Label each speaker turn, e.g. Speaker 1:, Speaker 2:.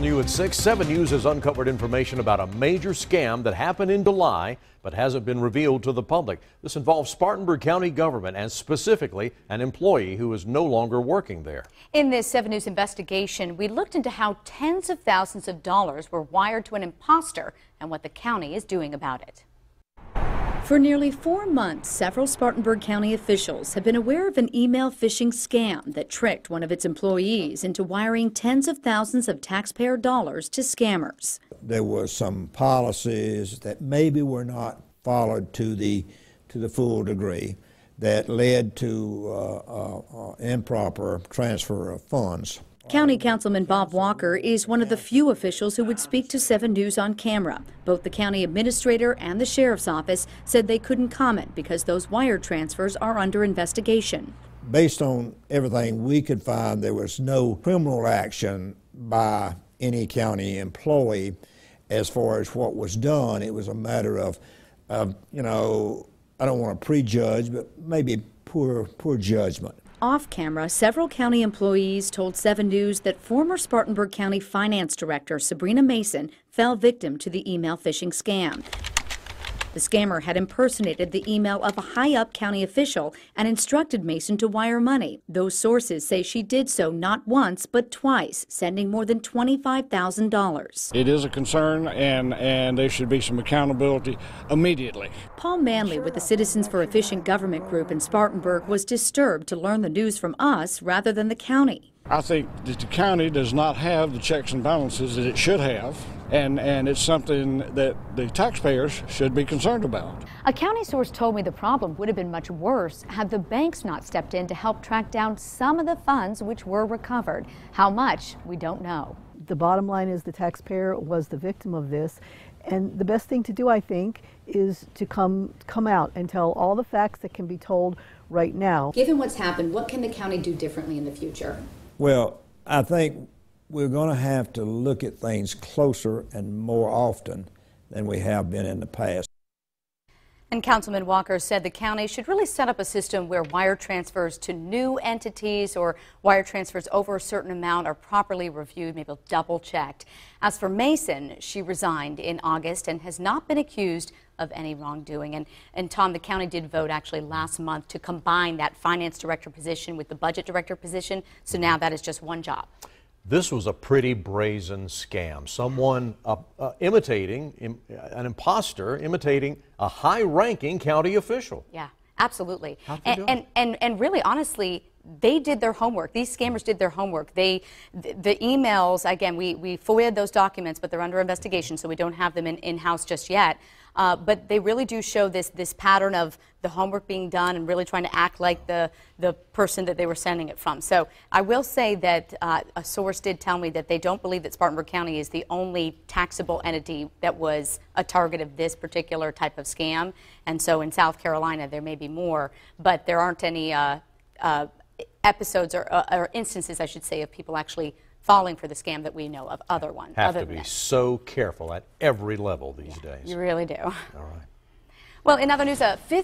Speaker 1: New at 6, 7 News has uncovered information about a major scam that happened in July but hasn't been revealed to the public. This involves Spartanburg County government and specifically an employee who is no longer working there.
Speaker 2: In this 7 News investigation, we looked into how tens of thousands of dollars were wired to an imposter and what the county is doing about it.
Speaker 3: For nearly 4 months, several Spartanburg County officials have been aware of an email phishing scam that tricked one of its employees into wiring tens of thousands of taxpayer dollars to scammers.
Speaker 4: There were some policies that maybe were not followed to the full degree that led to improper transfer of funds.
Speaker 3: County Councilman Bob Walker is one of the few officials who would speak to 7 News on camera. Both the county administrator and the sheriff's office said they couldn't comment because those wire transfers are under investigation.
Speaker 4: Based on everything we could find, there was no criminal action by any county employee as far as what was done. It was a matter of you know, I don't want to prejudge, but maybe poor judgment.
Speaker 3: Off camera, several county employees told 7 News that former Spartanburg County Finance Director Sabrina Mason fell victim to the email phishing scam. The scammer had impersonated the email of a high-up county official and instructed Mason to wire money. Those sources say she did so not once but twice, sending more than $25,000.
Speaker 5: It is a concern, and there should be some accountability immediately.
Speaker 3: Paul Manley with the Citizens for Efficient Government group in Spartanburg was disturbed to learn the news from us rather than the county.
Speaker 5: I think that the county does not have the checks and balances that it should have, and it's something that the taxpayers should be concerned about.
Speaker 2: A county source told me the problem would have been much worse had the banks not stepped in to help track down some of the funds which were recovered. How much, we don't know.
Speaker 6: The bottom line is the taxpayer was the victim of this, and the best thing to do, I think, is to come out and tell all the facts that can be told right now.
Speaker 3: Given what's happened, what can the county do differently in the future?
Speaker 4: Well, I think we're going to have to look at things closer and more often than we have been in the past.
Speaker 2: And Councilman Walker said the county should really set up a system where wire transfers to new entities or wire transfers over a certain amount are properly reviewed, maybe double checked. As for Mason, she resigned in August and has not been accused of any wrongdoing. And Tom, the county did vote actually last month to combine that finance director position with the budget director position. So now that is just one job.
Speaker 1: This was a pretty brazen scam. Someone imitating, an imposter imitating a high-ranking county official.
Speaker 2: Yeah, absolutely.
Speaker 1: How'd they do it?
Speaker 2: And really, honestly, they did their homework. These scammers did their homework. The emails, again, we FOIA'd those documents, but they're under investigation, so we don't have them in-house just yet. But they really do show this pattern of the homework being done and really trying to act like the person that they were sending it from. So I will say that a source did tell me that they don't believe that Spartanburg County is the only taxable entity that was a target of this particular type of scam. And so in South Carolina there may be more, but there aren't any episodes or instances, I should say, of people actually falling for the scam that we know of. Other ones.
Speaker 1: Have to be so careful at every level these days.
Speaker 2: You really do.
Speaker 1: All right.
Speaker 2: Well, in other news, a fifth